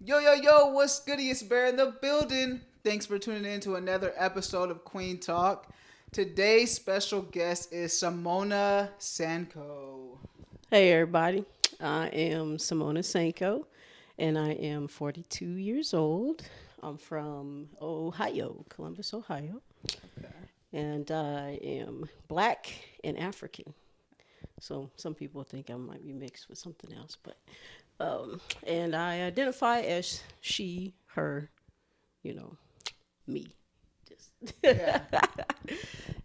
Yo, what's goody? It's Bear in the building. Thanks for tuning in to another episode of Kueen Talk. Today's special guest is Simona Sanko. Hey everybody, I am Simona Sanko and I am 42 years old. I'm from Ohio, Columbus, Ohio, Okay. and I am black and African. So some people think I might be mixed with something else, but and I identify as she, her, you know, me. Just Yeah.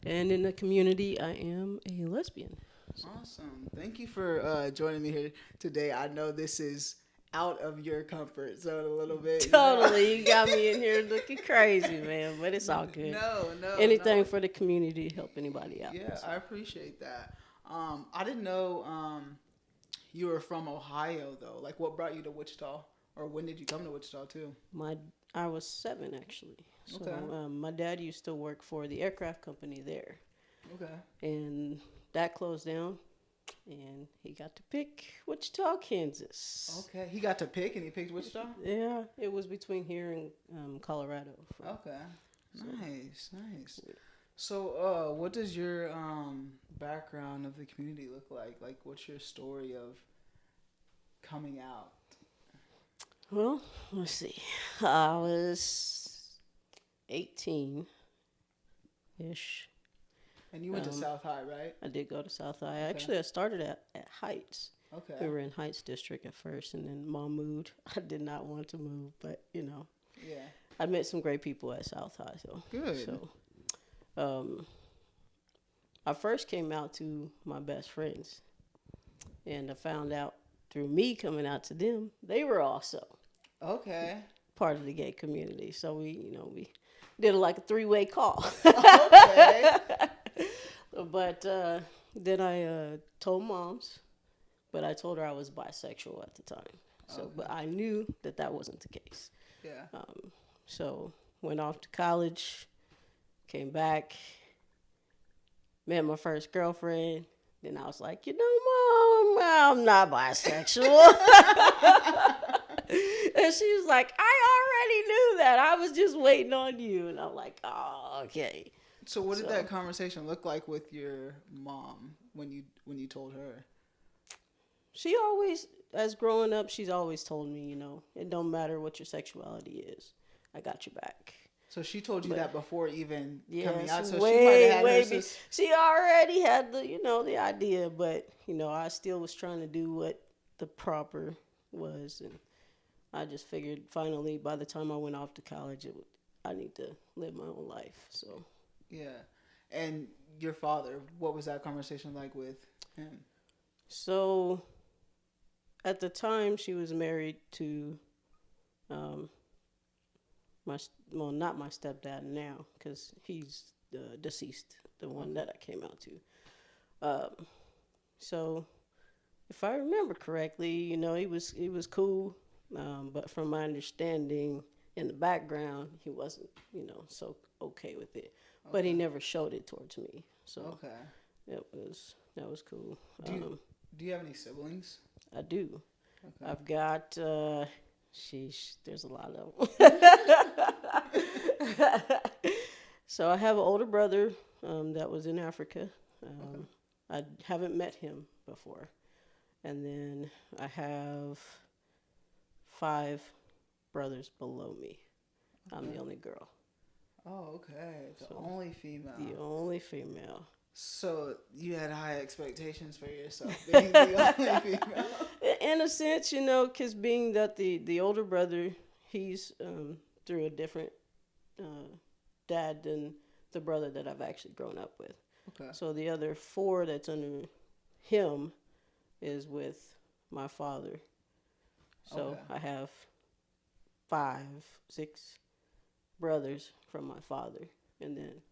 and in the community, I am a lesbian. Awesome. Thank you for joining me here today. I know this is out of your comfort zone a little bit. Totally, you got me in here looking crazy, man. But it's all good. No. Anything no. for the community to help anybody out. Yeah, I appreciate that. I didn't know you were from Ohio though. Like, what brought you to Wichita, or when did you come to Wichita too? I was 7 actually. So Okay. my dad used to work for the aircraft company there, Okay. and that closed down, and he got to pick Wichita, Kansas. Okay. He got to pick, and he picked Wichita. Yeah, it was between here and Colorado. Okay. Nice. So, what does your background of the community look like? Like, what's your story of coming out? Well, let's see. I was 18 ish. And you went to South High, right? I did go to South High. Okay. Actually, I started at Heights. Okay. We were in Heights District at first, and then Mom moved. I did not want to move, but Yeah. I met some great people at South High. Good. So, I first came out to my best friends, and I found out through me coming out to them, they were also Okay. part of the gay community. So we did like a 3-way call. Okay. But then I told moms, but I told her I was bisexual at the time. So, Okay. but I knew that wasn't the case. Yeah. So went off to college, came back, met my first girlfriend. Then I was like, Mom, I'm not bisexual. And she was like, I already knew that. I was just waiting on you. And I'm like, oh, okay. So, what did that conversation look like with your mom when you told her? She always, as growing up, she's always told me, it don't matter what your sexuality is. I got your back. So she told you that before even coming out. So way, she might have had way her she already had the idea, but I still was trying to do what the proper was, and I just figured finally by the time I went off to college, I need to live my own life. So yeah. And your father, what was that conversation like with him? So at the time, she was married to not my stepdad now, because he's deceased, the one that I came out to. So if I remember correctly, he was cool, but from my understanding in the background, he wasn't, so okay with it. Okay. But he never showed it towards me. So okay, that was cool. Do you have any siblings? I do. Okay. I've got, there's a lot of them. So I have an older brother that was in Africa. I haven't met him before. And then I have 5 brothers below me. Okay. I'm the only girl. Oh, okay. The only female. The only female. So you had high expectations for yourself, being the only female. In a sense, because being that the older brother, he's through a different dad than the brother that I've actually grown up with. Okay. So the other 4 that's under him is with my father. So okay. I have 6 brothers from my father, and then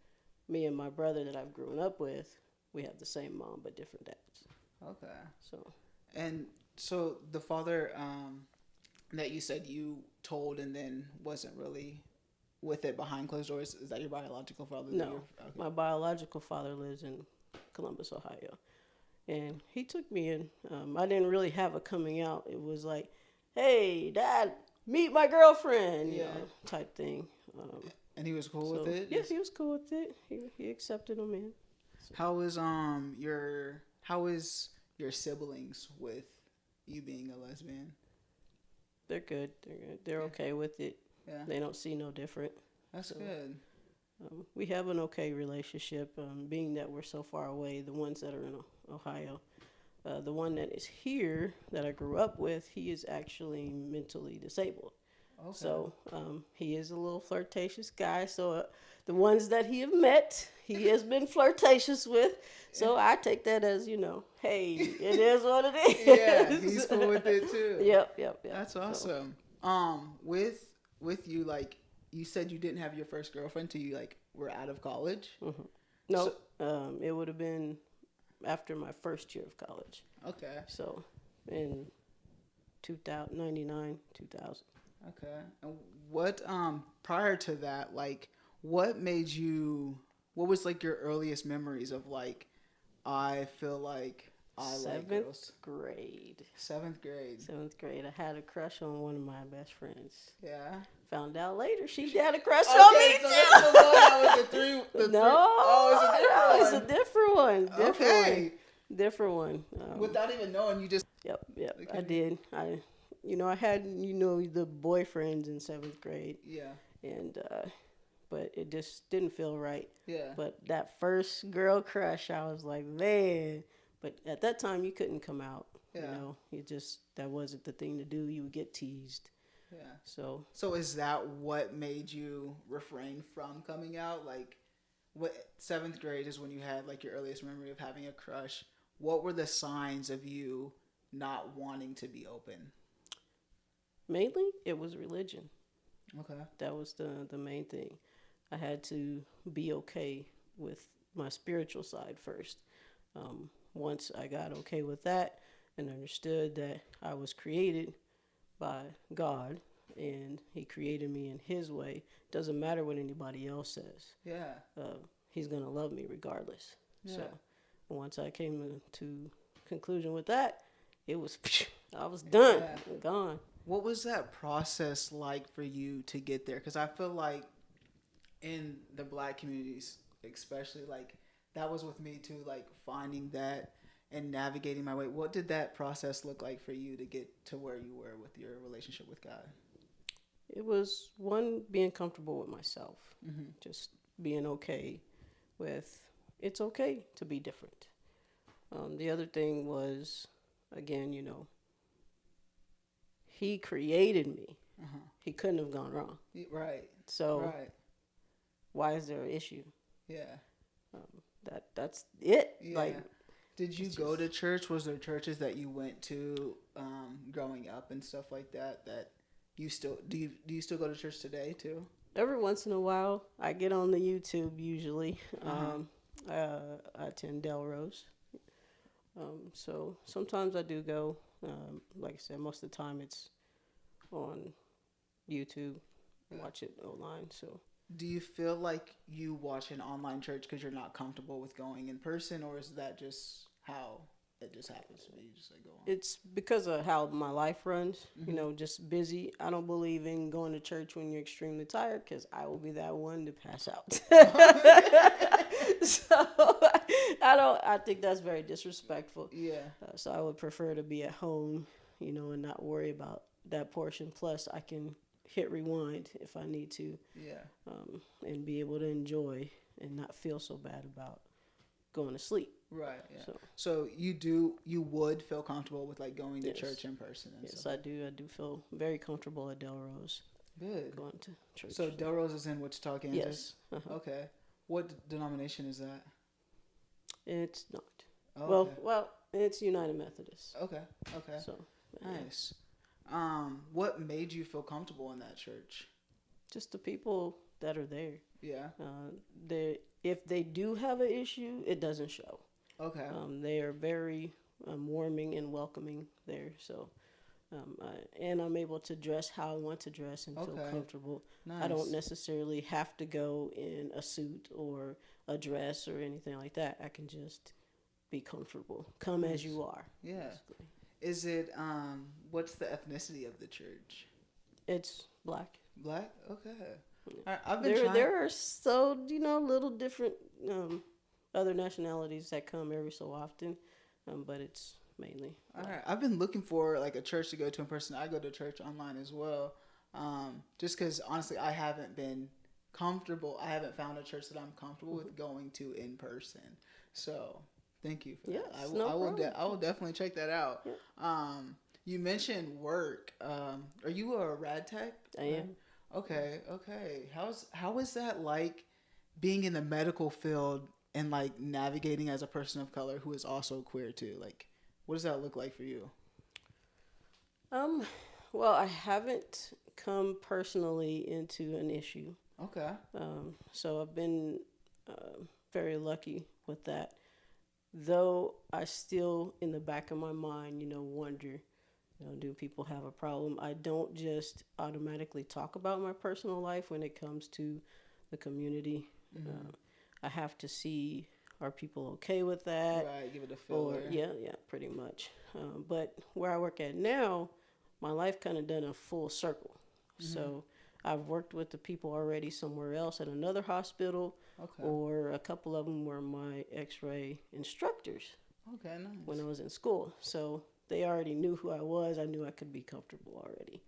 me and my brother that I've grown up with, we have the same mom but different dads. Okay. So the father that you said you told and then wasn't really with it behind closed doors, is that your biological father? No, okay. My biological father lives in Columbus, Ohio, and he took me in. I didn't really have a coming out. It was like, hey, Dad, meet my girlfriend, Yeah. type thing. And he was cool So with it. yeah, he was cool with it. He accepted him in. So, How is your siblings with you being a lesbian? they're good. They're good. They're Yeah. okay with it. Yeah. They don't see no different. That's So, good. we have an okay relationship. Being that we're so far away, the ones that are in Ohio, the one that is here that I grew up with, he is actually mentally disabled. Okay. So he is a little flirtatious guy. So the ones that he have met, he has been flirtatious with. So I take that as, hey, it is what it is. Yeah, he's cool with it too. Yep. That's So, awesome. With you, like you said, you didn't have your first girlfriend till you like were out of college. no, it would have been after my first year of college. Okay. So in 1999, 2000. Okay. And what prior to that, like what made you what was like your earliest memories of like I feel like I like girls? Grade. Seventh grade. Seventh grade. I had a crush on one of my best friends. Yeah. Found out later she had a crush Okay, on me so too. that's the one that was the three. No, Oh, it's a different one. it's a different one. Okay. Different one. Without even knowing, you just. Yep. Okay. I did. I had the boyfriends in seventh grade, Yeah. and but it just didn't feel right. Yeah. But that first girl crush, I was like, man. But at that time, you couldn't come out. Yeah. That wasn't the thing to do. You would get teased. Yeah. So is that what made you refrain from coming out? Like, what seventh grade is when you had like your earliest memory of having a crush. What were the signs of you not wanting to be open? mainly, it was religion. Okay. That was the main thing. I had to be okay with my spiritual side first. Once I got okay with that and understood that I was created by God and He created me in His way, doesn't matter what anybody else says. Yeah. He's gonna love me regardless. Yeah. So once I came to conclusion with that, it was I was done, Yeah. gone. What was that process like for you to get there? Because I feel like in the Black communities, especially, like that was with me too, like finding that and navigating my way. What did that process look like for you to get to where you were with your relationship with God? It was one, being comfortable with myself, just being okay with it's okay to be different. The other thing was, again, He created me. He couldn't have gone wrong. Right. So Right. why is there an issue? Yeah. That's it. Yeah. Like, did you go to church? Was there churches that you went to growing up and stuff like that? That you still do you still go to church today too? every once in a while, I get on the YouTube usually. I attend Delrose. So sometimes I do go. Like I said, most of the time it's on YouTube. Watch it online. So Do you feel like you watch an online church because you're not comfortable with going in person, or is that just how it just happens to be? You just like go on. it's because of how my life runs. Just busy. I don't believe in going to church when you're extremely tired because I will be that one to pass out. So I think that's very disrespectful. Yeah. So I would prefer to be at home, and not worry about that portion. Plus, I can hit rewind if I need to, Yeah. and be able to enjoy and not feel so bad about going to sleep. Right. Yeah. So So you would feel comfortable with like going to Yes. church in person and yes, stuff. I do. I do feel very comfortable at Delrose Good. going to church. So Delrose is in Wichita, Kansas. Yes. Okay. What denomination is that? It's not. Oh, okay. Well, it's United Methodist. Okay. Okay. So yeah. Nice. What made you feel comfortable in that church? Just the people that are there. Yeah. If they do have an issue, it doesn't show. Okay. They are very warming and welcoming there. So, and I'm able to dress how I want to dress and feel Okay. comfortable. Nice. I don't necessarily have to go in a suit or a dress or anything like that. I can just be comfortable. Come as you are. Yeah. Basically. Is it what's the ethnicity of the church? It's black. Black? Okay. Yeah. All right, I've been trying. There are so little different other nationalities that come every so often, but it's mainly All black. right, I've been looking for like a church to go to in person. I go to church online as well, just because honestly I haven't been comfortable. I haven't found a church that I'm comfortable with going to in person. So thank you for Yes, that. no I will. problem. I will definitely check that out. Yeah. You mentioned work. Are you a rad tech? I am. Okay. Okay. How is that like being in the medical field and like navigating as a person of color who is also queer too? Like, what does that look like for you? Um, well, I haven't come personally into an issue. Okay. So I've been very lucky with that. Though I still, in the back of my mind, wonder, do people have a problem? I don't just automatically talk about my personal life when it comes to the community. Mm-hmm. I have to see, are people okay with that? Right. Give it a filler. Or yeah, pretty much. But where I work at now, my life kind of done a full circle. Mm-hmm. So I've worked with the people already somewhere else at another hospital, Okay. or a couple of them were my X-ray instructors Okay. Nice. when I was in school. So they already knew who I was. I knew I could be comfortable already,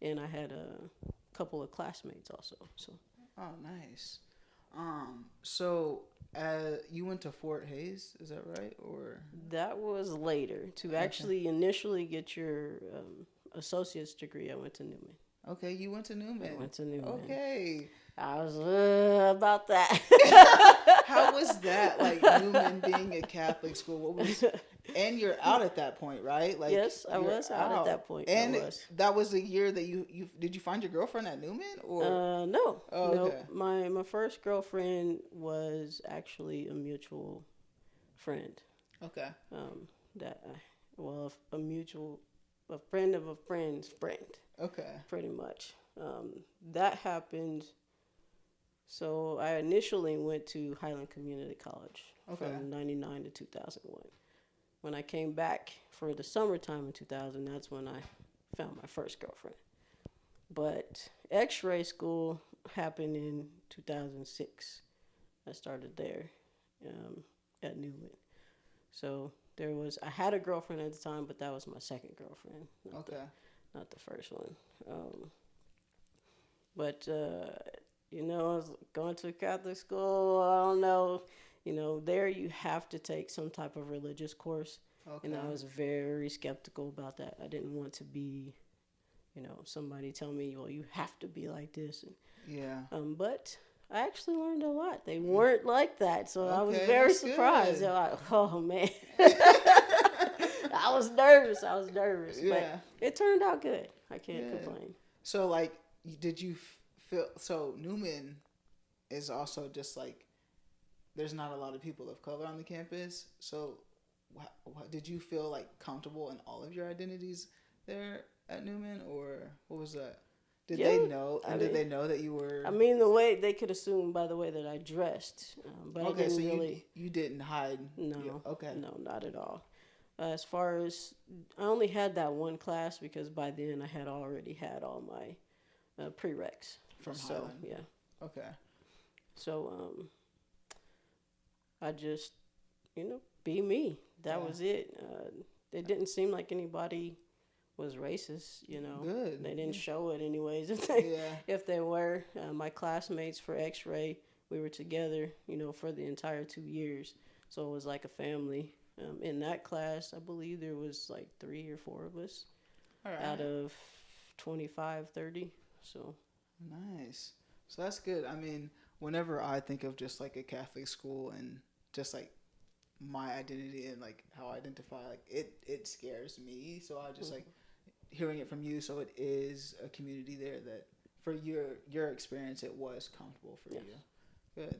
and I had a couple of classmates also. So. Oh, nice. So you went to Fort Hayes, is that right? Or That was later. To actually initially get your associate's degree, I went to Newman. okay, you went to Newman. I went to Newman. Okay. I was about that. How was that? Like Newman being a Catholic school, what was? And you're out at that point, right? Like Yes, I was out at that point. And that was the year that you did you find your girlfriend at Newman or? No. Oh, okay. No. My first girlfriend was actually a mutual friend. Okay. A friend of a friend's friend. Okay. Pretty much. That happened. So I initially went to Highland Community College from 99 to 2001. When I came back for the summertime in 2000, that's when I found my first girlfriend. But X-ray school happened in 2006. I started there at Newman. So I had a girlfriend at the time, but that was my second girlfriend. Not the first one. But I was going to a Catholic school. I don't know. There you have to take some type of religious course. Okay. And I was very skeptical about that. I didn't want to be, somebody tell me, well, you have to be like this. And, yeah. But I actually learned a lot. They weren't like that. So I was Okay, very that's surprised. good. They're like, oh, man. I was nervous. Yeah. But it turned out good. I can't complain. So, like, did you feel... So, Newman is also just, like, there's not a lot of people of color on the campus. So, did you feel, like, comfortable in all of your identities there at Newman? Or what was that? Did they know? And did they know that you were... I mean, the way they could assume by the way that I dressed. But okay, I didn't so really... you didn't hide? No. Okay. No, not at all. As far as... I only had that one class because by then I had already had all my prereqs. From Highland? Yeah. Okay. So, I just, be me. That was it. It didn't seem like anybody was racist, Good. They didn't show it anyways. Yeah. If they were, my classmates for X-ray, we were together, for the entire 2 years. So it was like a family. In that class, I believe there was like 3 or 4 of us out of 25, 30. So nice. So that's good. I mean, whenever I think of just like a Catholic school and just like my identity and like how I identify, like it scares me. So I just like hearing it from you. So it is a community there that for your experience, it was comfortable for you. Good.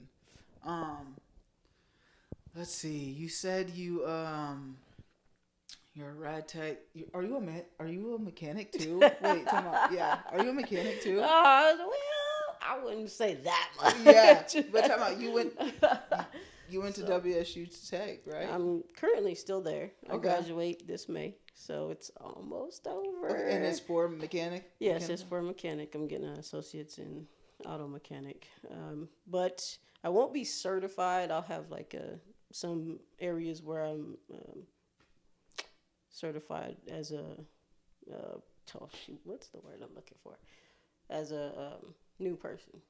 Let's see. You said you're a rad tech. Are you a mechanic too? Wait, time out. Yeah. Are you a mechanic too? well, I wouldn't say that much. Yeah, but time out. You went to WSU Tech, right? I'm currently still there. I Okay. graduate this May. So it's almost over. Okay, and it's for mechanic? Yes, it's for mechanic. I'm getting an associate's in auto mechanic. But I won't be certified. I'll have like some areas where I'm certified as a, oh shoot, what's the word I'm looking for? As a new person.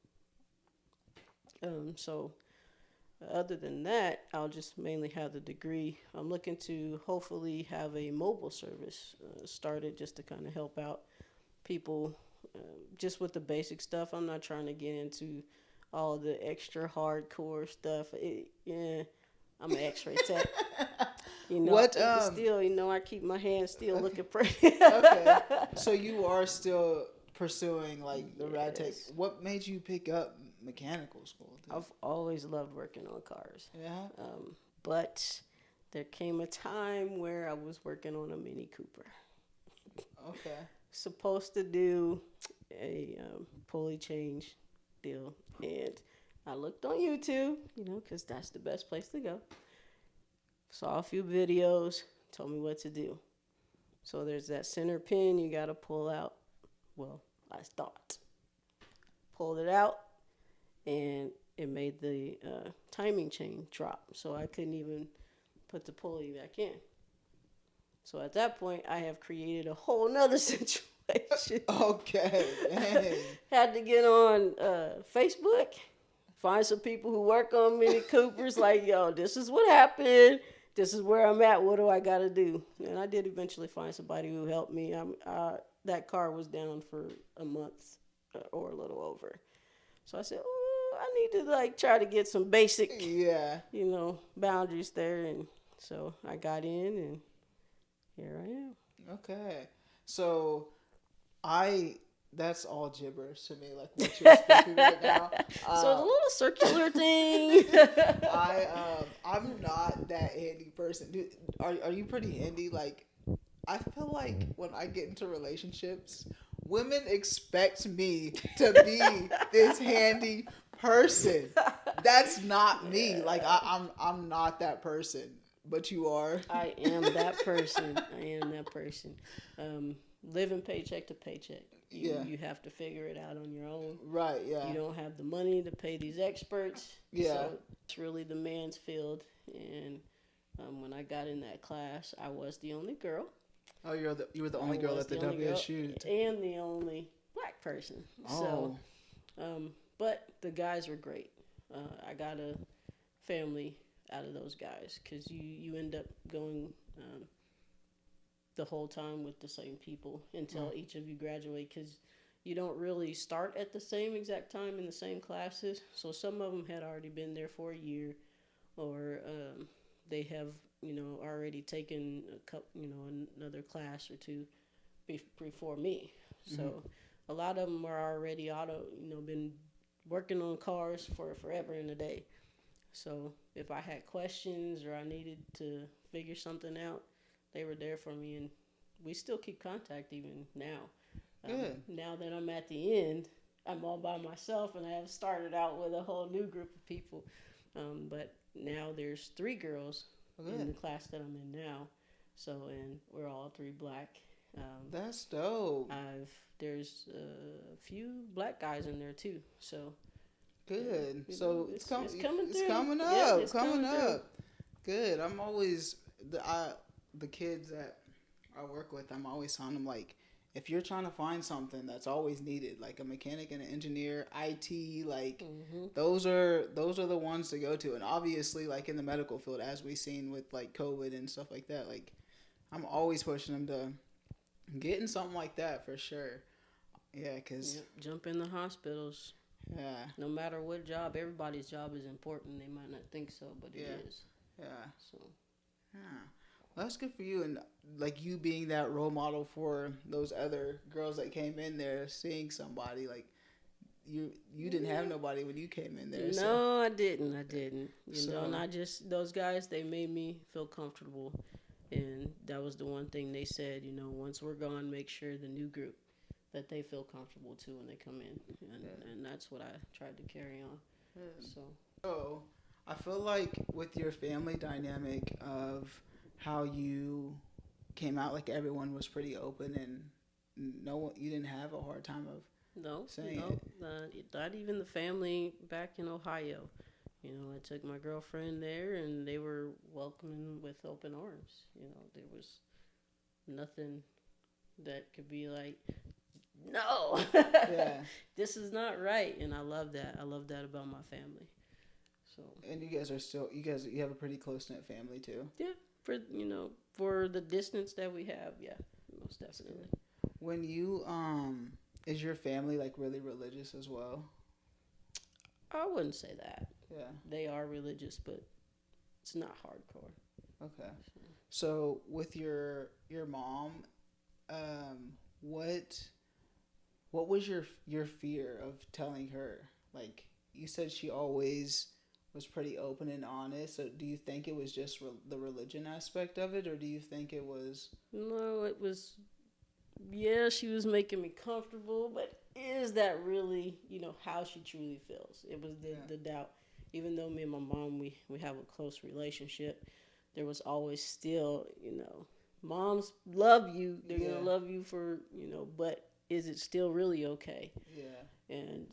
So other than that, I'll just mainly have the degree. I'm looking to hopefully have a mobile service started just to kind of help out people just with the basic stuff. I'm not trying to get into all the extra hardcore stuff. I'm an X-ray tech. Still, I keep my hands still looking pretty. Okay, so you are still pursuing like the rad tech. What made you pick up mechanical school? I've always loved working on cars. Yeah. But there came a time where I was working on a Mini Cooper. Okay. Supposed to do a pulley change deal, and I looked on YouTube, because that's the best place to go. Saw a few videos, told me what to do. So there's that center pin you got to pull out. Well, I thought. Pulled it out, and it made the timing chain drop. So I couldn't even put the pulley back in. So at that point, I have created a whole nother situation. Okay. Dang. Had to get on Facebook, find some people who work on Mini Coopers, like, yo, this is what happened. This is where I'm at. What do I got to do? And I did eventually find somebody who helped me. That car was down for a month or a little over. So I said, I need to try to get some basic, boundaries there. And so I got in, and here I am. Okay. So that's all gibberish to me, like what you're speaking right now. So the little circular thing. I'm not that handy person. Dude, are you pretty handy? Like, I feel like when I get into relationships, women expect me to be this handy person. That's not me. Like, I'm not that person. But you are. I am that person. Living paycheck to paycheck. You have to figure it out on your own. Right, yeah. You don't have the money to pay these experts. Yeah. So it's really the man's field. And when I got in that class, I was the only girl. Oh, you were the only girl at the WSU. And the only black person. Oh. So, but the guys were great. I got a family out of those guys, because you end up going the whole time with the same people until each of you graduate, because you don't really start at the same exact time in the same classes. So some of them had already been there for a year, or they have already taken another class or two before me. So a lot of them are already been working on cars for forever and a day. So if I had questions or I needed to figure something out, they were there for me, and we still keep contact even now. Now that I'm at the end, I'm all by myself, and I have started out with a whole new group of people. But now there's 3 girls in the class that I'm in now. So, and we're all 3 black. That's dope. There's a few black guys in there too. So. Good. So it's coming up. Yeah, it's coming up. Good. I'm always the kids that I work with. I'm always telling them, like, if you're trying to find something that's always needed, like a mechanic and an engineer, IT, like those are the ones to go to. And obviously, like in the medical field, as we've seen with like COVID and stuff like that, like I'm always pushing them to get in something like that for sure. Yeah, because jump in the hospitals. Yeah. No matter what job, everybody's job is important. They might not think so, but it is. Yeah. So. Yeah. Well, that's good for you, and like you being that role model for those other girls that came in there, seeing somebody like you didn't have nobody when you came in there. No, so. I didn't. And I just, those guys, they made me feel comfortable, and that was the one thing they said. Once we're gone, make sure the new group that they feel comfortable too when they come in, and that's what I tried to carry on. So I feel like with your family dynamic of how you came out, like everyone was pretty open and no one, you didn't have a hard time of No, saying no, not even the family back in Ohio. You know, I took my girlfriend there, and they were welcoming with open arms. You know, there was nothing that could be like, no, it? Yeah. this is not right. And I love that. I love that about my family. So, And you guys are still, you have a pretty close knit family too. yeah, for the distance that we have, yeah, most definitely. When you, is your family like really religious as well? I wouldn't say that. Yeah. They are religious, but it's not hardcore. Okay. So with your mom, what was your fear of telling her? Like you said, she always was pretty open and honest. So do you think it was just the religion aspect of it, or do you think it was? No, it was. Yeah, she was making me comfortable, but is that really, how she truly feels? It was the doubt. Even though me and my mom, we have a close relationship, there was always still, moms love you. They're going to love you for, but is it still really okay? Yeah. And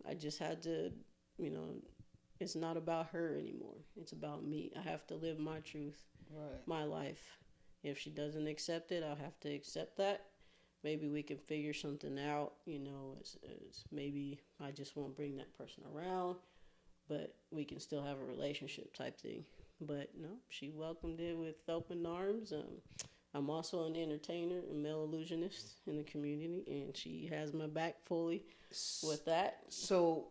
I just had to, it's not about her anymore. It's about me. I have to live my truth, Right. my life. If she doesn't accept it, I'll have to accept that. Maybe we can figure something out, as maybe I just won't bring that person around, but we can still have a relationship type thing. But no, she welcomed it with open arms. I'm also an entertainer and male illusionist in the community, and she has my back fully with that. So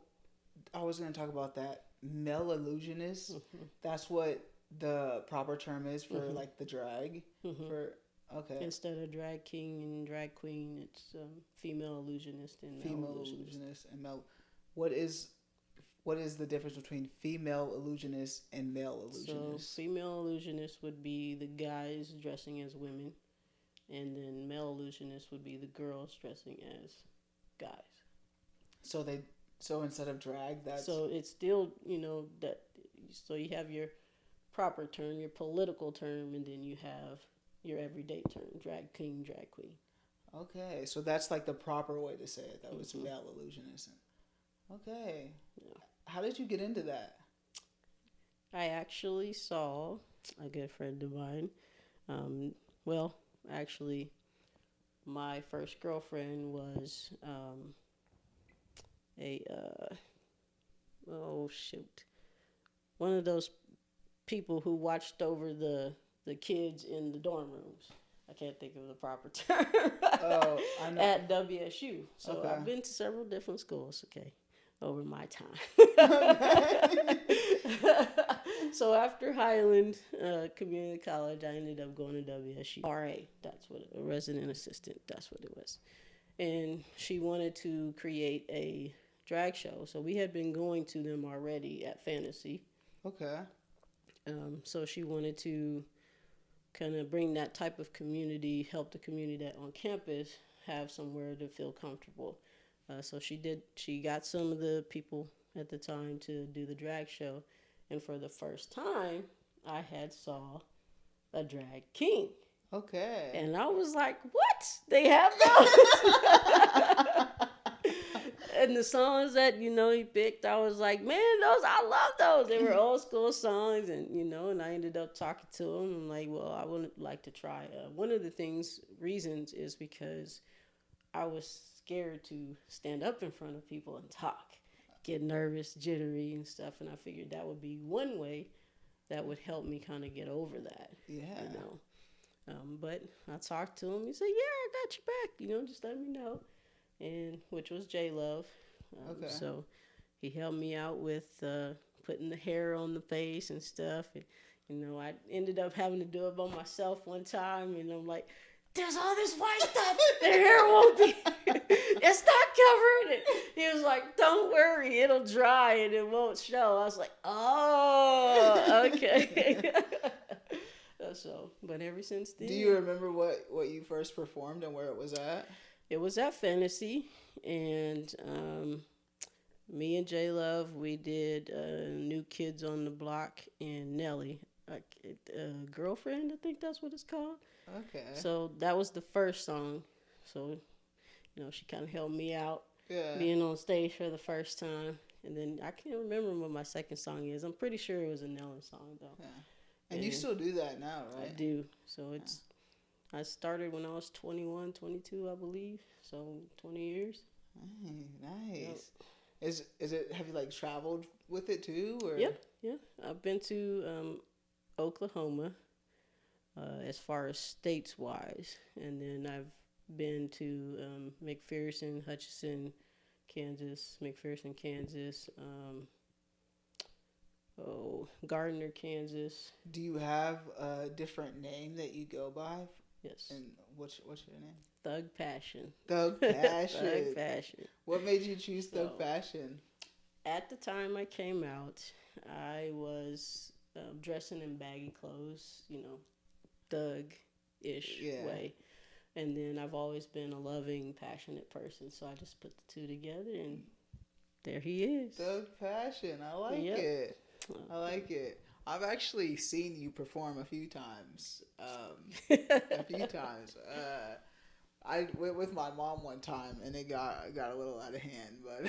I was going to talk about that. Male illusionist, that's what the proper term is for like the drag for okay. Instead of drag king and drag queen, it's female illusionist and female illusionist and male. What is the difference between female illusionist and male illusionist? So female illusionist would be the guys dressing as women, and then male illusionist would be the girls dressing as guys. So instead of drag, that's so it's still that. So you have your proper term, your political term, and then you have your everyday term, drag king, drag queen. Okay, so that's like the proper way to say it. That was male illusionist. Okay. Yeah. How did you get into that? I actually saw a good friend of mine. Actually, my first girlfriend was one of those people who watched over the kids in the dorm rooms. I can't think of the proper term. Oh, I know. At WSU. So okay. I've been to several different schools, over my time. So after Highland Community College, I ended up going to WSU. RA, that's what a resident assistant, that's what it was. And she wanted to create a drag show. So we had been going to them already at Fantasy. Okay. So she wanted to kind of bring that type of community, help the community that on campus have somewhere to feel comfortable. So she got some of the people at the time to do the drag show. And for the first time, I had saw a drag king. Okay. And I was like, what? They have those? And the songs that, he picked, I was like, man, I love those. They were old school songs, and, and I ended up talking to him. I'm like, well, I would like to try. One of the reasons is because I was scared to stand up in front of people and talk, get nervous, jittery and stuff. And I figured that would be one way that would help me kind of get over that. Yeah. But I talked to him. He said, yeah, I got your back. Just let me know. And which was J Love. Okay. So he helped me out with putting the hair on the face and stuff. And, I ended up having to do it by myself one time. And I'm like, there's all this white stuff. The hair won't be, it's not covering it. He was like, don't worry, it'll dry and it won't show. I was like, oh, okay. But ever since then. Do you remember what you first performed and where it was at? It was at Fantasy, and me and J Love, we did New Kids on the Block and Nelly. Girlfriend, I think that's what it's called. Okay. So that was the first song. So, she kind of helped me out Yeah. being on stage for the first time. And then I can't remember what my second song is. I'm pretty sure it was a Nellen song, though. Yeah. And you still do that now, right? I do. So I started when I was 21, 22, I believe. So 20 years. Nice. Yep. Is it? Have you like traveled with it too? Or? Yeah. I've been to Oklahoma, as far as states wise, and then I've been to McPherson, Hutchinson, Kansas, Gardner, Kansas. Do you have a different name that you go by? Yes. And what's your name? Thug Passion. Thug Passion. Thug Passion. What made you choose Thug Passion? At the time I came out, I was dressing in baggy clothes, thug-ish way. And then I've always been a loving, passionate person, so I just put the two together, and there he is. Thug Passion. I like it. I like it. I've actually seen you perform a few times. I went with my mom one time, and it got a little out of hand. But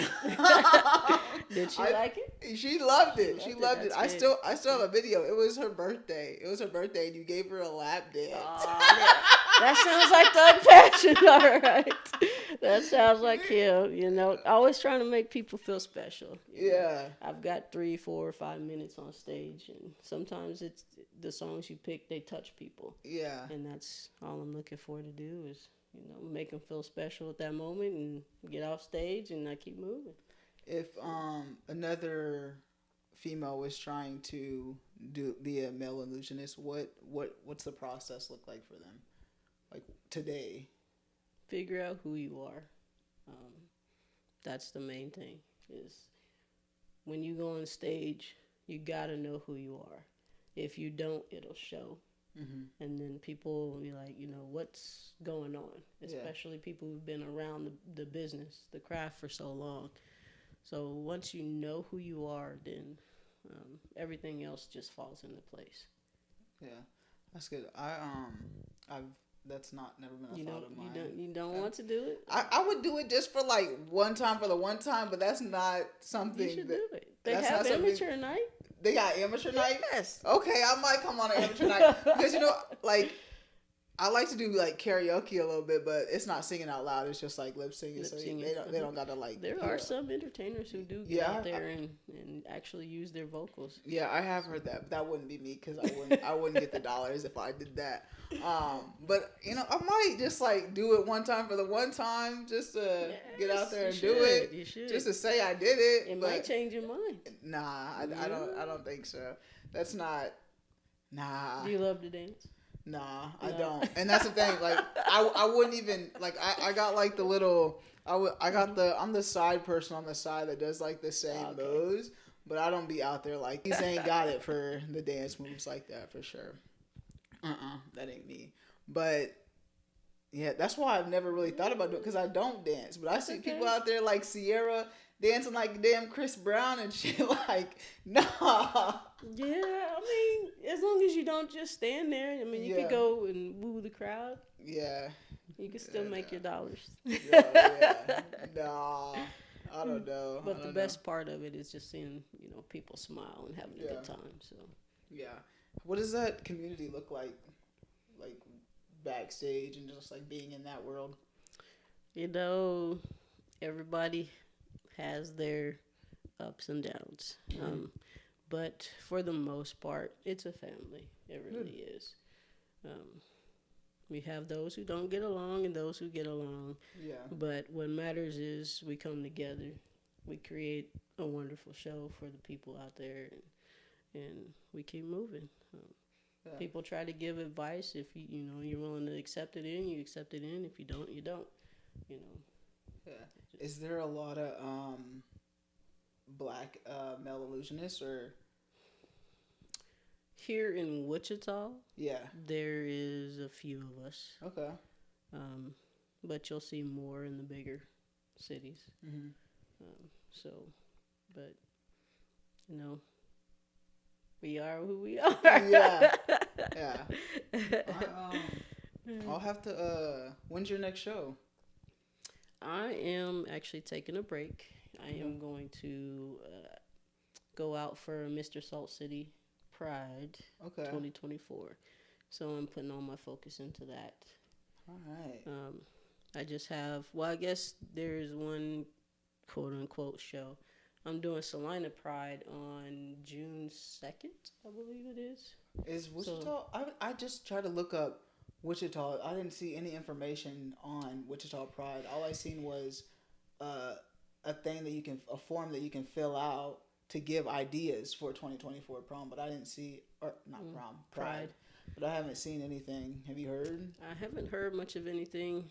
did she like it? She loved it. She loved it. I good. still have a video. It was her birthday. And you gave her a lap dance. That sounds like Thug Passion. All right, that sounds like him. Always trying to make people feel special. Yeah. I've got 3, 4, or 5 minutes on stage, and sometimes it's the songs you pick. They touch people. Yeah. And that's all I'm looking for to do is make them feel special at that moment and get off stage, and I keep moving. If another female was trying to be a male illusionist, what's the process look like for them? Like today? Figure out who you are. That's the main thing. Is when you go on stage, you gotta know who you are. If you don't, it'll show. Mm-hmm. And then people will be like, what's going on? Especially people who've been around the business, the craft for so long. So once you know who you are, then everything else just falls into place. Yeah, that's good. That's never been a thought of mine. You don't want to do it? I would do it just for like one time, but that's not something. You should do it. They have amateur night. They got amateur night? Yes. Okay, I might come on an amateur night. Because, I like to do, karaoke a little bit, but it's not singing out loud. It's just, lip singing. So they don't got to, There are some entertainers who do get out there and actually use their vocals. Yeah, I have heard that. But that wouldn't be me because I wouldn't get the dollars if I did that. But, I might just, do it one time for the one time just to get out there and do it. You should. Just to say I did it. It might change your mind. Nah, I don't think so. That's not. Nah. Do you love to dance? Nah, I don't. And that's the thing. I wouldn't even I got the little. I'm the side person on the side that does the same moves, but I don't be out there these ain't got it for the dance moves like that for sure. That ain't me. But yeah, that's why I've never really thought about it because I don't dance. But I see people out there like Sierra dancing like damn Chris Brown and shit. Nah. Yeah, as long as you don't just stand there. You could go and woo the crowd. Yeah. You can still make your dollars. Yeah. Nah. I don't know. But the best part of it is just seeing, people smile and having a good time. So. Yeah. What does that community look like? Backstage and just being in that world? Everybody has their ups and downs. But for the most part, it's a family. It really is. We have those who don't get along and those who get along. Yeah. But what matters is we come together. We create a wonderful show for the people out there, and we keep moving. People try to give advice. If you're willing to accept it in, you accept it in. If you don't, you don't. Yeah. Is there a lot of black male illusionists or? Here in Wichita, yeah, there is a few of us. Okay. But you'll see more in the bigger cities. Mm-hmm. We are who we are. Yeah, yeah. I'll have to. When's your next show? I am actually taking a break. I am going to go out for Mr. Salt City Pride Okay. 2024. So I'm putting all my focus into that. All right. I just have, well, I guess there's one quote unquote show. I'm doing Salina Pride on June 2nd, I believe it is. Is Wichita? So, I just tried to look up Wichita. I didn't see any information on Wichita Pride. All I seen was uh, a thing that a form that you can fill out to give ideas for 2024 prom. But I didn't see, or not prom, Pride. But I haven't seen anything. Have you heard? I haven't heard much of anything.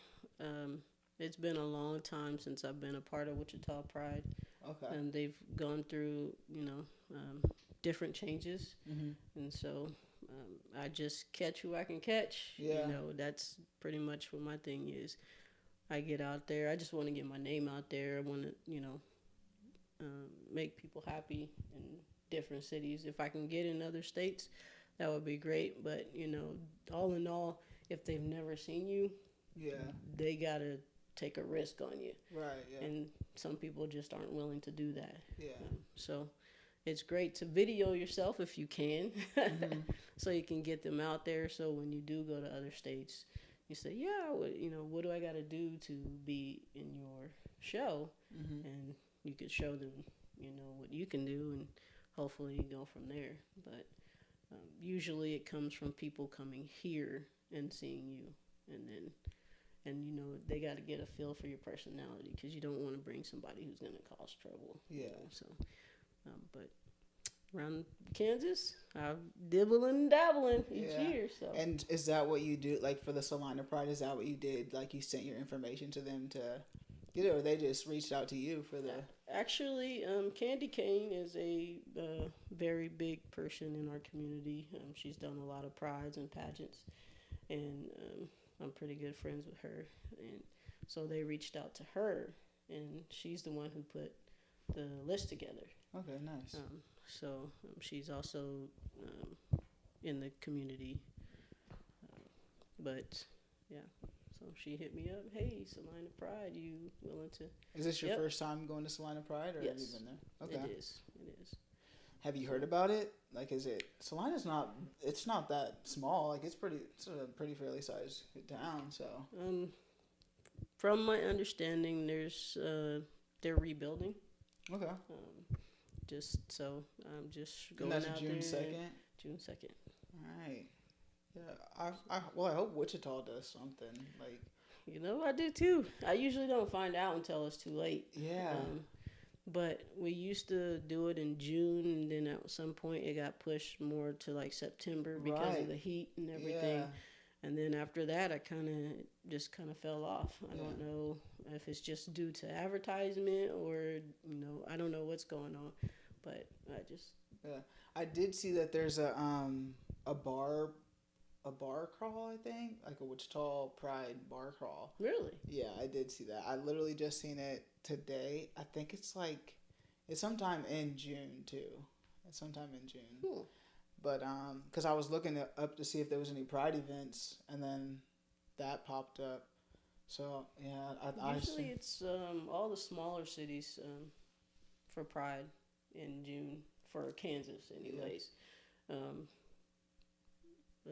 It's been a long time since I've been a part of Wichita Pride. Okay. And they've gone through, different changes. Mm-hmm. And so I just catch who I can catch. Yeah. That's pretty much what my thing is. I get out there. I just want to get my name out there. I want to, make people happy in different cities. If I can get in other states, that would be great. But, all in all, if they've never seen you, they got to take a risk on you. Right, yeah. And some people just aren't willing to do that. Yeah. So it's great to video yourself if you can, Mm-hmm. so you can get them out there. So when you do go to other states, you say, yeah, what do I got to do to be in your show? Mm-hmm. And you could show them, what you can do, and hopefully you go from there. But usually it comes from people coming here and seeing you, and they got to get a feel for your personality, because you don't want to bring somebody who's going to cause trouble. Yeah. So, but around Kansas, I'm dibbling and dabbling each year. So. And is that what you do? Like for the Salina Pride, is that what you did? Like you sent your information to them to get it, or they just reached out to you for the? Actually, Candy Kane is a very big person in our community. She's done a lot of prides and pageants, and I'm pretty good friends with her, and so they reached out to her, and she's the one who put the list together. Okay, nice. So she's also in the community, but yeah. So she hit me up. Hey, Salina Pride, you willing to? Is this your first time going to Salina Pride, or have you been there? Okay. It is. Have you heard about it? Like, is it Salina's not? It's not that small. Like, it's a pretty fairly sized town. So. From my understanding, they're rebuilding. Okay. Just so I'm just going and that's out June there. 2nd? June 2nd. All right. Yeah. I hope Wichita does something like. I do too. I usually don't find out until it's too late. Yeah. But we used to do it in June, and then at some point it got pushed more to like September because of the heat and everything. Yeah. And then after that, I kind of fell off. I don't know if it's just due to advertisement or, I don't know what's going on. But I just... Yeah. I did see that there's a bar crawl, I think. Like a Wichita Pride bar crawl. Really? Yeah, I did see that. I literally just seen it today. I think it's sometime in June, too. It's sometime in June. But, because I was looking up to see if there was any Pride events, and then that popped up. So, yeah. Usually it's all the smaller cities for Pride in June, for Kansas anyways. Yeah.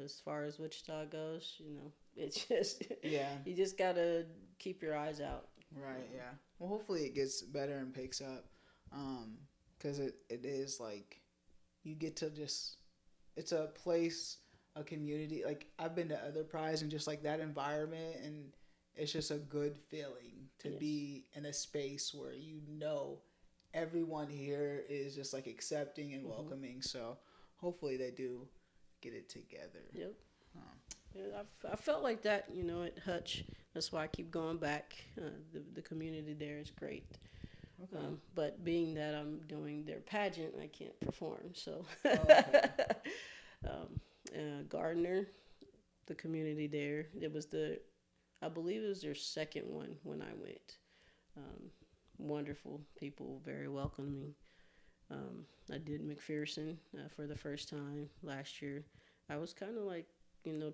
As far as Wichita goes, it's just... Yeah. You just got to keep your eyes out. Right, yeah. Well, hopefully it gets better and picks up. Because it is like, you get to just... It's a place, a community. Like, I've been to other prides and just like that environment, and it's just a good feeling to be in a space where everyone here is just like accepting and welcoming. So hopefully they do get it together. Yep. Yeah, I felt like that, at Hutch. That's why I keep going back. The community there is great. Okay. But being that I'm doing their pageant, I can't perform. So, Gardner, the community there, I believe it was their second one when I went. Wonderful people, very welcoming. I did McPherson for the first time last year. I was kind of like,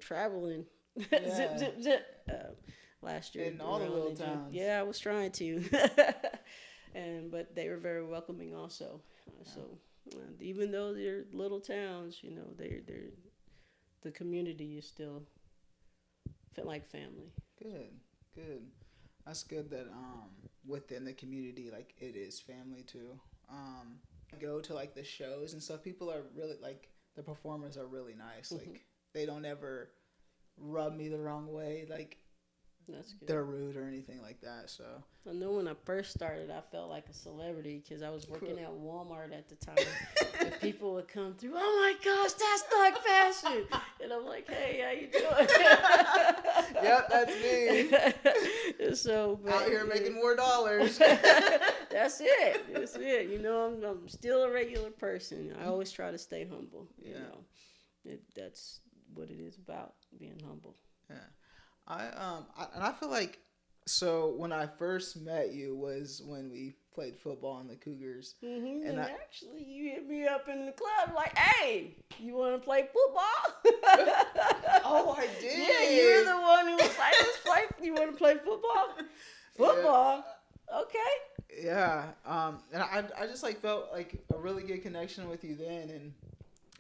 traveling zip, Yeah. zip, zip last year. In all the around little in June. towns. Yeah, I was trying to. But they were very welcoming also. So even though they're little towns, they're the community is still felt like family. Good, good. That's good that within the community, like, it is family too. Go to like the shows and stuff. People are really like, the performers are really nice. Mm-hmm. Like, they don't ever rub me the wrong way. Like, That's good. they're rude or anything like that. So I know when I first started, I felt like a celebrity because I was working at Walmart at the time. And people would come through, oh my gosh, that's Thug Fashion. And I'm like, hey, how you doing? Yep, that's me. So, but, out here making more dollars. That's it. That's it. I'm still a regular person. I always try to stay humble. Yeah. That's what it is about, being humble. Yeah. I feel like, so when I first met you was when we played football in the Cougars. Mm-hmm. And actually, you hit me up in the club like, hey, you want to play football? Oh, I did. Yeah, you're the one who was like, let's play. You want to play football? Football? Yeah. Okay. Yeah. And I just like felt like a really good connection with you then. And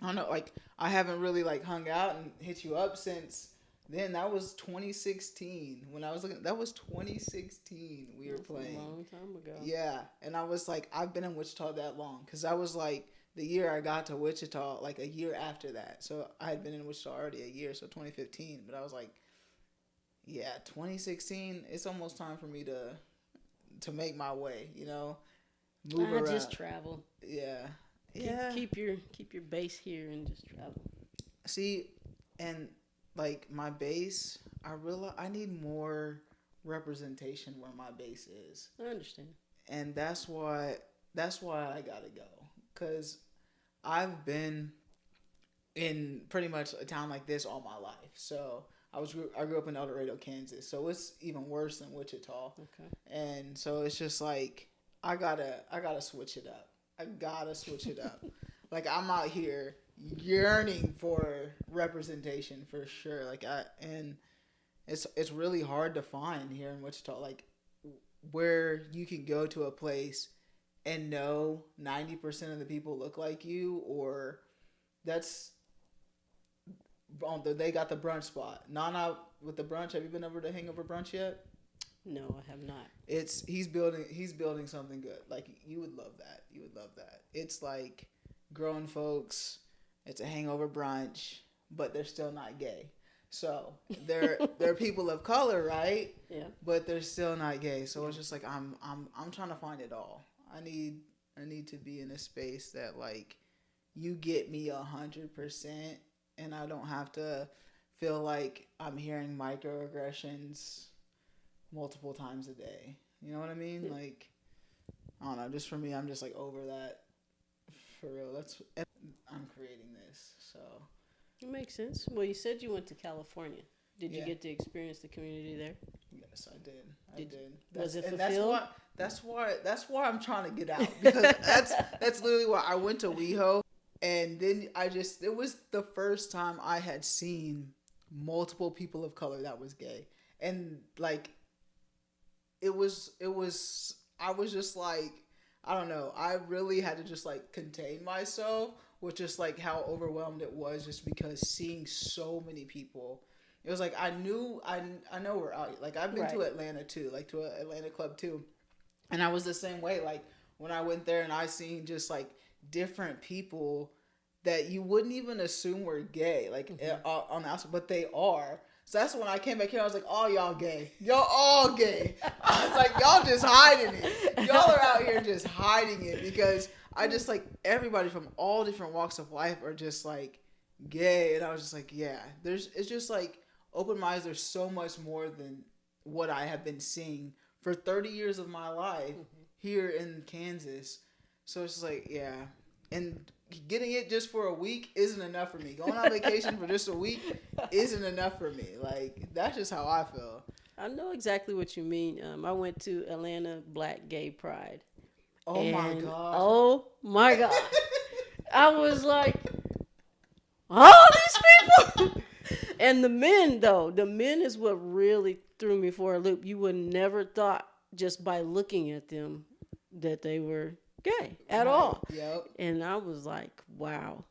I don't know, like, I haven't really like hung out and hit you up since then. That was 2016 when I was looking. That was 2016 we were playing. A long time ago. Yeah, and I was like, I've been in Wichita that long because that was like the year I got to Wichita, like a year after that. So I had been in Wichita already a year, so 2015. But I was like, yeah, 2016. It's almost time for me to make my way. Move around. Just travel. Yeah. Keep your base here and just travel. See, and like my base, I realize I need more representation where my base is. I understand. And that's why I gotta go, cause I've been in pretty much a town like this all my life. So I grew up in El Dorado, Kansas. So it's even worse than Wichita. Okay. And so it's just like I gotta switch it up. I gotta switch it up. Like, I'm out here yearning for representation for sure. And it's really hard to find here in Wichita, like, where you can go to a place and know 90% of the people look like you, or they got the brunch spot. Nana with the brunch. Have you been over to Hangover Brunch yet? No, I have not. He's building something good. Like, you would love that. It's like grown folks. It's a hangover brunch, but they're still not gay. So they're people of color, right? Yeah. But they're still not gay. So it's just like I'm trying to find it all. I need to be in a space that, like, you get me 100%, and I don't have to feel like I'm hearing microaggressions multiple times a day. You know what I mean? Like, I don't know. Just for me, I'm just like over that. For real, I'm creating this, so it makes sense. Well, you said you went to California. Did you get to experience the community there? Yes, I did. Was it fulfilled? That's why I'm trying to get out, because that's literally why I went to WeHo, and then it was the first time I had seen multiple people of color that was gay, and like I was just like, I don't know. I really had to just like contain myself with just like how overwhelmed it was, just because seeing so many people. It was like I know we're out. Like, I've been to Atlanta too, like to an Atlanta club too, and I was the same way. Like, when I went there and I seen just like different people that you wouldn't even assume were gay, like on the outside, but they are. So that's when I came back here. I was like, "Oh, y'all gay. Y'all all gay." I was like, "Y'all just hiding it. Y'all are out here just hiding it," because I just like everybody from all different walks of life are just like gay, and I was just like, "Yeah." It's just like open my eyes. There's so much more than what I have been seeing for 30 years of my life here in Kansas. So it's just like, yeah, and getting it just for a week isn't enough for me. Going on vacation for just a week isn't enough for me. Like, that's just how I feel. I know exactly what you mean. I went to Atlanta Black Gay Pride, Oh my And gosh. oh my God, I was like, all these people. And the men, though, the men is what really threw me for a loop. You would never thought just by looking at them that they were gay at Right. all. Yep. And I was like, wow,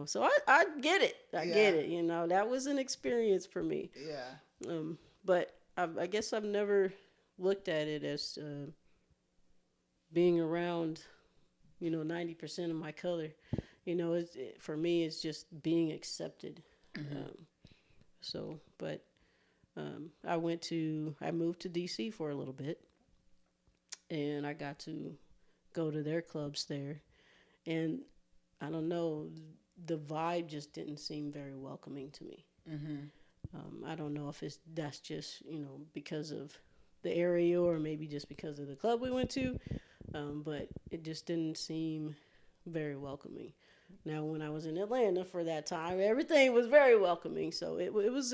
so I get it. I Yeah. get it. That was an experience for me. Yeah. But I guess I've never looked at it as being around, 90% of my color. For me, it's just being accepted. But I moved to DC for a little bit, and I got to go to their clubs there. And I don't know, the vibe just didn't seem very welcoming to me. I don't know if that's just, because of the area or maybe just because of the club we went to, but it just didn't seem very welcoming. Now, when I was in Atlanta for that time, everything was very welcoming. So it was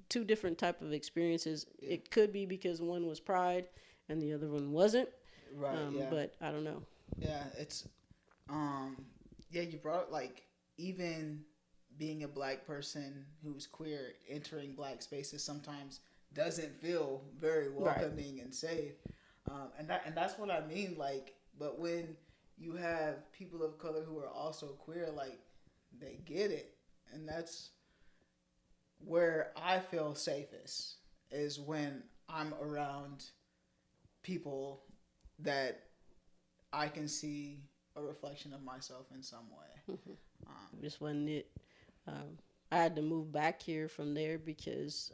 two different type of experiences. Yeah. It could be because one was pride and the other one wasn't. Right. Yeah. But I don't know. Yeah, it's you brought like even being a black person who's queer entering black spaces sometimes doesn't feel very welcoming and safe. And that's what I mean. Like, but when you have people of color who are also queer, like they get it, and that's where I feel safest is when I'm around people that I can see a reflection of myself in some way. Just wasn't it. I had to move back here from there because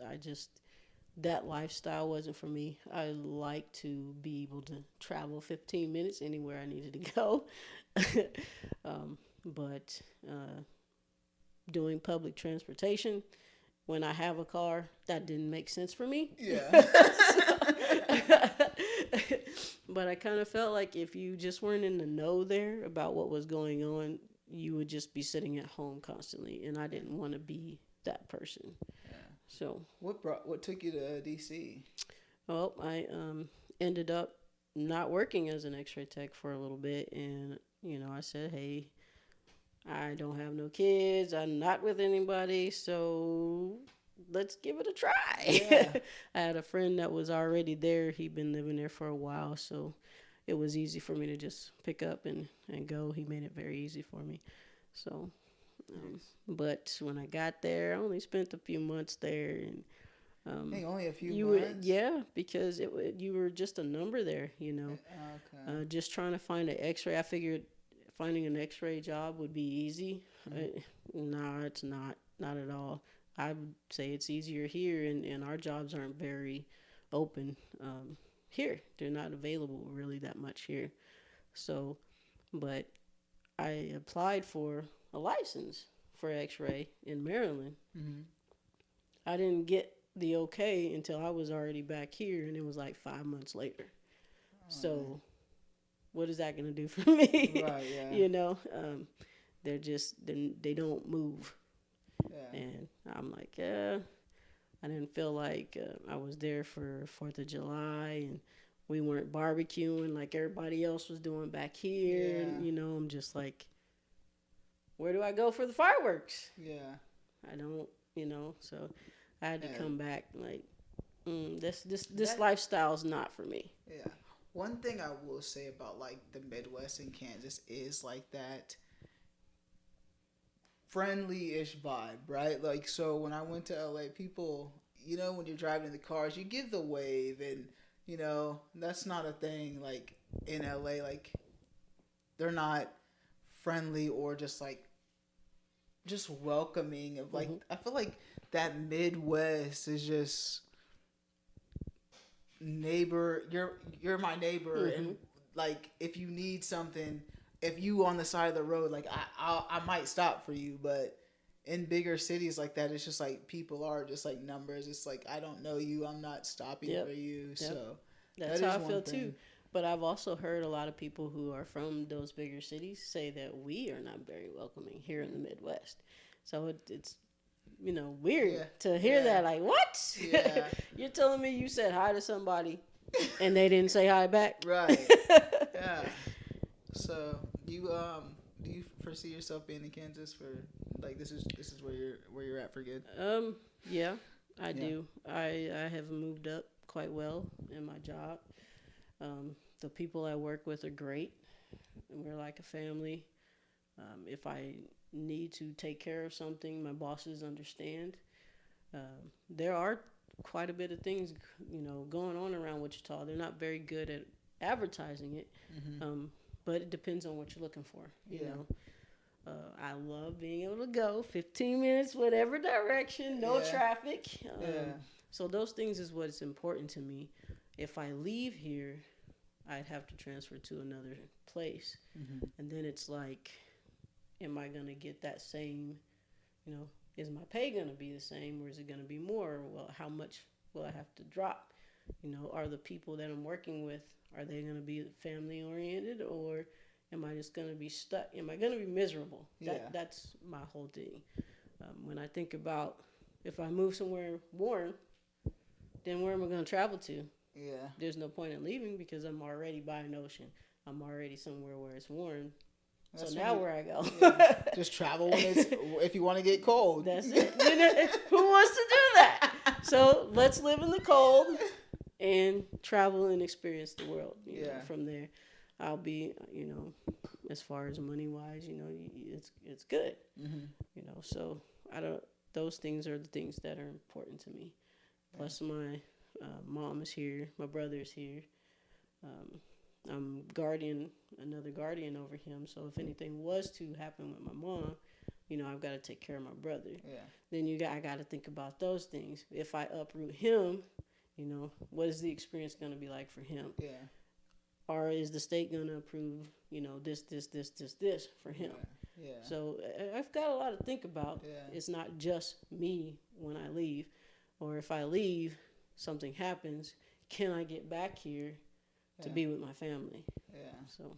that lifestyle wasn't for me. I like to be able to travel 15 minutes anywhere I needed to go. But doing public transportation, when I have a car, that didn't make sense for me. Yeah. But I kind of felt like if you just weren't in the know there about what was going on, you would just be sitting at home constantly, and I didn't want to be that person. Yeah. So what took you to DC? Well, I ended up not working as an X-ray tech for a little bit, and I said, hey, I don't have no kids, I'm not with anybody, so let's give it a try. Yeah. I had a friend that was already there. He'd been living there for a while, so it was easy for me to just pick up and go. He made it very easy for me. So, but when I got there, I only spent a few months there. And hey, only a few months? Yeah, because you were just a number there, Okay. Just trying to find an X-ray. I figured finding an X-ray job would be easy. No, it's not at all. I would say it's easier here, and our jobs aren't very open here. They're not available really that much here. So, but I applied for a license for X-ray in Maryland. I didn't get the okay until I was already back here, and it was like 5 months later. So, what is that going to do for me? Right, yeah. They don't move. Yeah. And I'm like, I didn't feel like I was there for 4th of July, and we weren't barbecuing like everybody else was doing back here. Yeah. And, I'm just like, where do I go for the fireworks? Yeah. I don't, so I had to come back like, this lifestyle's not for me. Yeah. One thing I will say about like the Midwest and Kansas is like that friendly-ish vibe, right? Like, so when I went to LA, people, when you're driving in the cars, you give the wave, and that's not a thing like in LA. Like, they're not friendly or just welcoming of like, I feel like that Midwest is just neighbor, you're my neighbor, and like if you need something, if you on the side of the road, like I might stop for you. But in bigger cities like that, it's just like people are just like numbers. It's like, I don't know you, I'm not stopping for you. Yep. So that's how I feel too. But I've also heard a lot of people who are from those bigger cities say that we are not very welcoming here in the Midwest. So it's weird to hear that. Like, what? Yeah. You're telling me you said hi to somebody and they didn't say hi back? Right. Yeah. do you foresee yourself being in Kansas for like this is where you're at for good? Yeah, I Yeah. do. I have moved up quite well in my job. The people I work with are great. We're like a family. If I need to take care of something, my bosses understand. There are quite a bit of things, going on around Wichita. They're not very good at advertising it, Mm-hmm. but it depends on what you're looking for. You Yeah. know, I love being able to go 15 minutes, whatever direction, no Yeah. traffic. Yeah. So those things is what's important to me. If I leave here, I'd have to transfer to another place, Mm-hmm. and then it's like, am I gonna get that same? You know, is my pay gonna be the same, or is it gonna be more? Well, how much will I have to drop? Are the people that I'm working with, are they gonna be family oriented, or am I just gonna be stuck? Am I gonna be miserable? Yeah. That's my whole thing. When I think about if I move somewhere warm, then where am I gonna travel to? Yeah. There's no point in leaving because I'm already by an ocean. I'm already somewhere where it's warm. That's So when now you- where I go. Yeah. Just travel when it's if you want to get cold. That's it. Who wants to do that? So let's live in the cold and travel and experience the world. Yeah. From there, I'll be, as far as money wise, it's good. Mm-hmm. So I don't. Those things are the things that are important to me. Plus, my mom is here. My brother is here. I'm another guardian over him. So if anything was to happen with my mom, I've got to take care of my brother. Yeah. Then I got to think about those things. If I uproot him, what is the experience going to be like for him? Yeah. Or is the state going to approve, this for him? Yeah. So I've got a lot to think about. Yeah. It's not just me when I leave, or if I leave, something happens. Can I get back here to be with my family? Yeah. So.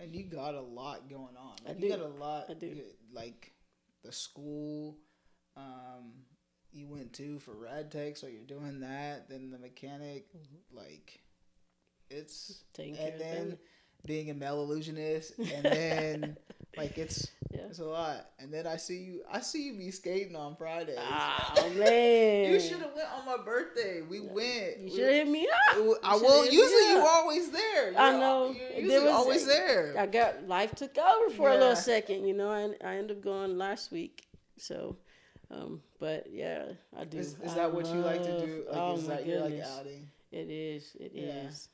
And you got a lot going on. Like, I do. You got a lot. I do. Like the school, you went to for rad tech, so you're doing that. Then the mechanic, like, it's Taking care and of the then family. being a male illusionist, and then like it's a lot. And then I see you be skating on Fridays. Oh man! You should have went on my birthday. We went. You should have hit me up. I will. Usually you always there. I know. You're usually always there. I got life took over for a Yeah. little second. I ended up going last week. So, but yeah, I do. Is that what you like to do? Like, is my that your like goodness. outing? It is. It Yeah. is.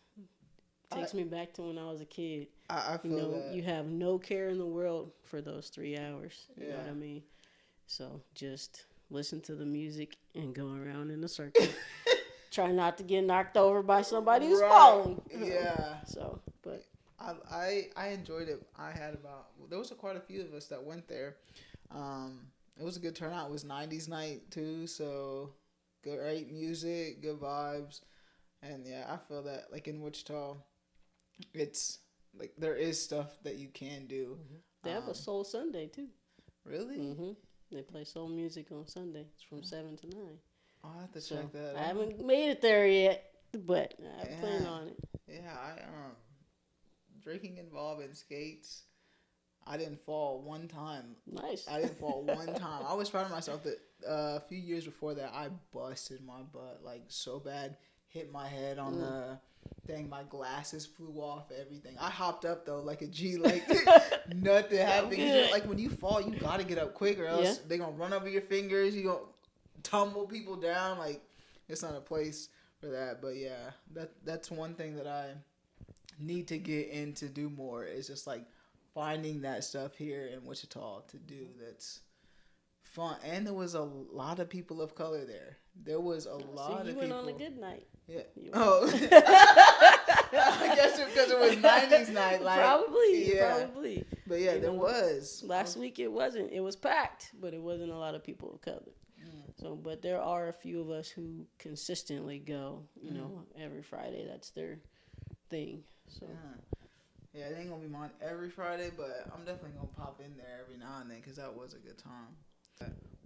Takes me back to when I was a kid. I feel that. You have no care in the world for those 3 hours. You know Yeah. what I mean? So just listen to the music and go around in a circle. Try not to get knocked over by somebody who's falling. Yeah. So, but I enjoyed it. There was quite a few of us that went there. It was a good turnout. It was 90s night too, so great music, good vibes, and yeah, I feel that like in Wichita, it's like there is stuff that you can do. they have a Soul Sunday too. Really? Mm-hmm. They play soul music on Sunday. It's from 7 to 9. I'll have to So check that out. I haven't made it there yet, but I plan on it. Yeah, drinking involved in skates. I didn't fall one time. Nice. I didn't fall one time. I was proud of myself that a few years before that I busted my butt like so bad, hit my head on the thing. My glasses flew off. Everything. I hopped up though like a G, like nothing happened. 'Cause you're- like when you fall, you gotta get up quick or else they're gonna run over your fingers. You gonna tumble people down. Like it's not a place for that. But yeah, that's one thing that I need to get in to do more. Is just like finding that stuff here in Wichita to do that's fun. And there was a lot of people of color there. There was a lot of you people. went on a good night. Yeah. You Oh. I guess because it was 90s night. Like, Probably. But yeah, there was. Last week it wasn't. It was packed, but it wasn't a lot of people of color. So, but there are a few of us who consistently go, every Friday. That's their thing. So. Yeah, it ain't gonna be mine every Friday, but I'm definitely gonna pop in there every now and then because that was a good time.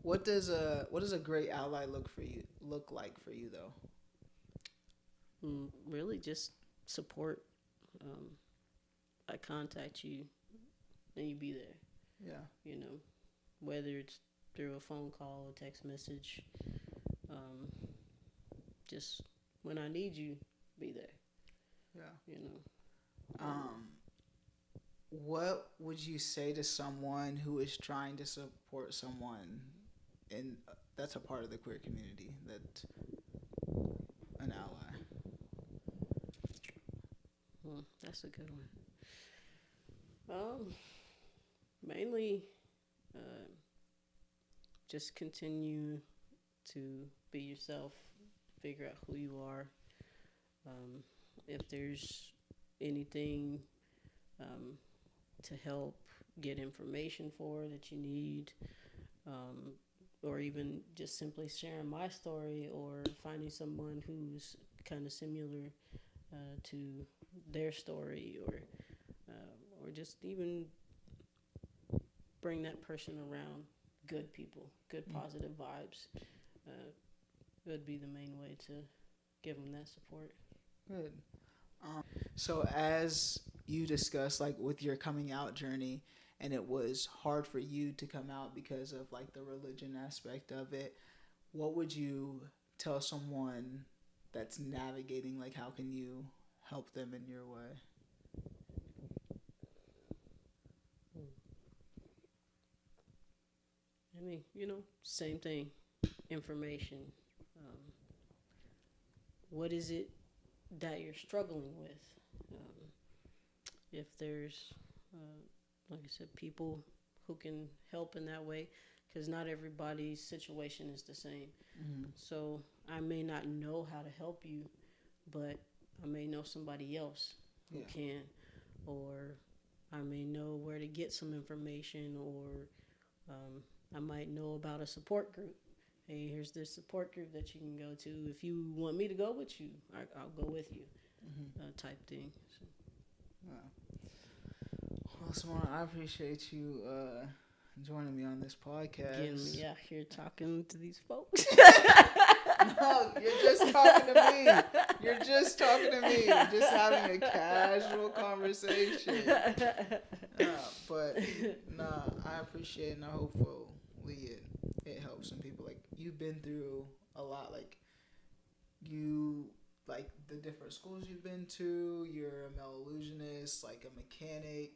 What does a great ally look like for you though? Really, just support. I contact you and you be there. Yeah. You know, whether it's through a phone call, a text message, um, just when I need you, be there. Yeah. You know. Um, what would you say to someone who is trying to support someone in that's a part of the queer community, that an ally? That's a good one. Mainly, uh, just continue to be yourself. Figure out who you are. Um, if there's anything um, to help get information for that you need, um, or even just simply sharing my story or finding someone who's kind of similar to their story, or just even bring that person around good people, good positive vibes. Uh, would be the main way to give them that support. Good. So as you discussed, like with your coming out journey, and it was hard for you to come out because of like the religion aspect of it, what would you tell someone that's navigating? Like, how can you help them in your way? I mean, same thing. Information. Um, what is it that you're struggling with? Um, if there's, uh, like I said, people who can help in that way, because not everybody's situation is the same. Mm-hmm. So I may not know how to help you, but I may know somebody else who Yeah. can, or I may know where to get some information, or I might know about a support group. Hey, here's this support group that you can go to. If you want me to go with you, I'll go with you, type thing. So. Yeah. Well, Simona, I appreciate you joining me on this podcast. Getting me out here talking to these folks. No, you're just talking to me. You're just talking to me. Just having a casual conversation. But nah, I appreciate it, and I hopefully it helps some people. Like, you've been through a lot. Like, you like the different schools you've been to. You're a male illusionist, like a mechanic,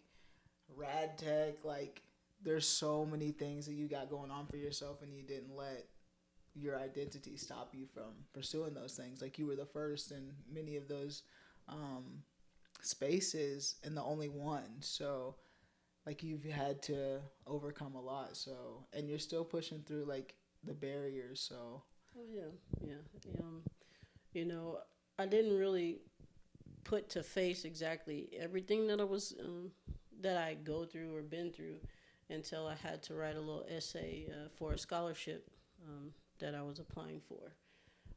rad tech. Like, there's so many things that you got going on for yourself, and you didn't let your identity stop you from pursuing those things. Like, you were the first in many of those spaces and the only one. So like, you've had to overcome a lot. So, and you're still pushing through like the barriers. So Oh yeah. You know, I didn't really put to face exactly everything that I go through or been through until I had to write a little essay for a scholarship that I was applying for.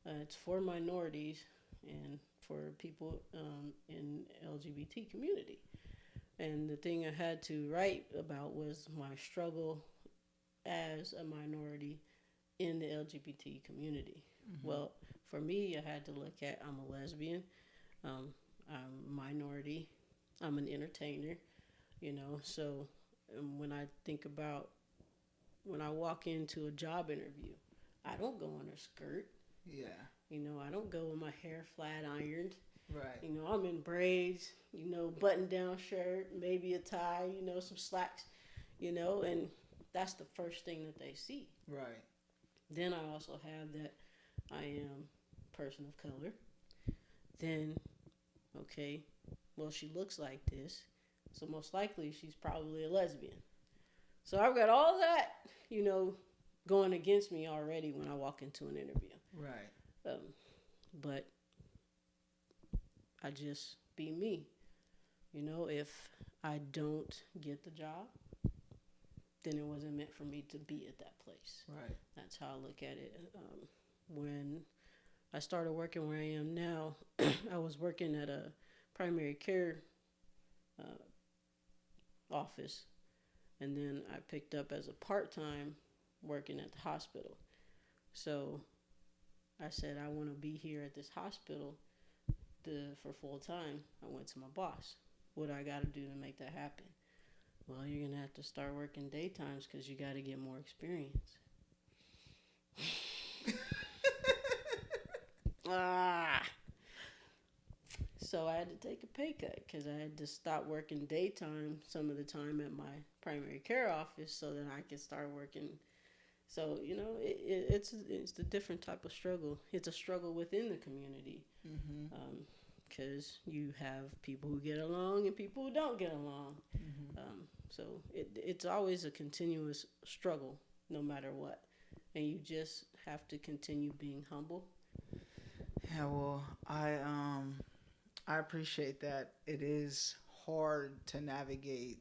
It's for minorities and for people in LGBT community. And the thing I had to write about was my struggle as a minority in the LGBT community. Mm-hmm. Well, for me, I had to look at I'm a lesbian, I'm a minority, I'm an entertainer, So when I think about when I walk into a job interview, I don't go in a skirt. Yeah. I don't go with my hair flat ironed. Right. I'm in braids, button down shirt, maybe a tie, some slacks, and that's the first thing that they see. Right. Then I also have that I am a person of color. Then, okay, well, she looks like this, so most likely she's probably a lesbian. So I've got all that, going against me already when I walk into an interview. Right. But I just be me. If I don't get the job, then it wasn't meant for me to be at that place. Right. That's how I look at it. When I started working where I am now, I was working at a primary care office, and then I picked up as a part-time working at the hospital. So I said, I want to be here at this hospital for full time. I went to my boss. What I got to do to make that happen? Well, you're gonna have to start working daytimes because you got to get more experience. Ah. So I had to take a pay cut because I had to stop working daytime some of the time at my primary care office so that I could start working. So it's a different type of struggle. It's a struggle within the community Mm-hmm. because you have people who get along and people who don't get along. Mm-hmm. So it's always a continuous struggle, no matter what, and you just have to continue being humble. Yeah, well, I appreciate that. It is hard to navigate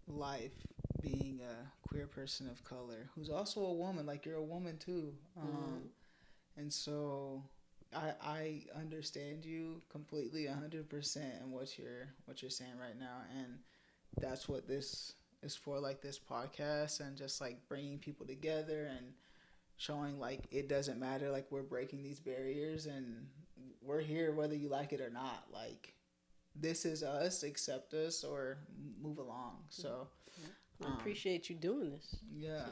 life being a queer person of color who's also a woman. Like you're a woman too, Mm-hmm. and so I understand you completely, 100%, and what you're saying right now, and that's what this is for. Like this podcast, and just like bringing people together and showing like it doesn't matter. Like we're breaking these barriers, and we're here whether you like it or not. Like this is us. Accept us or move along. So I appreciate you doing this. yeah.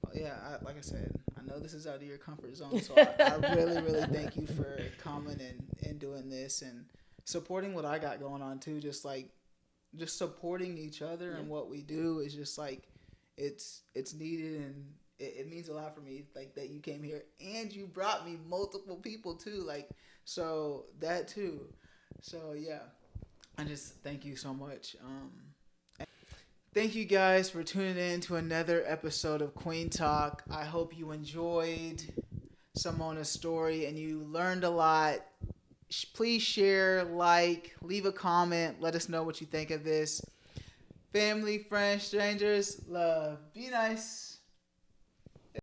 So, Yeah, like I said, I know this is out of your comfort zone, so I really, really thank you for coming and doing this and supporting what I got going on too. Just supporting each other yeah. and what we do is just like it's needed, and it means a lot for me. Like that you came here and you brought me multiple people too. Like so that too. So yeah, I just thank you so much. Thank you guys for tuning in to another episode of Kueen Talk. I hope you enjoyed Simona's story and you learned a lot. Please share, like, leave a comment. Let us know what you think of this. Family, friends, strangers, love. Be nice.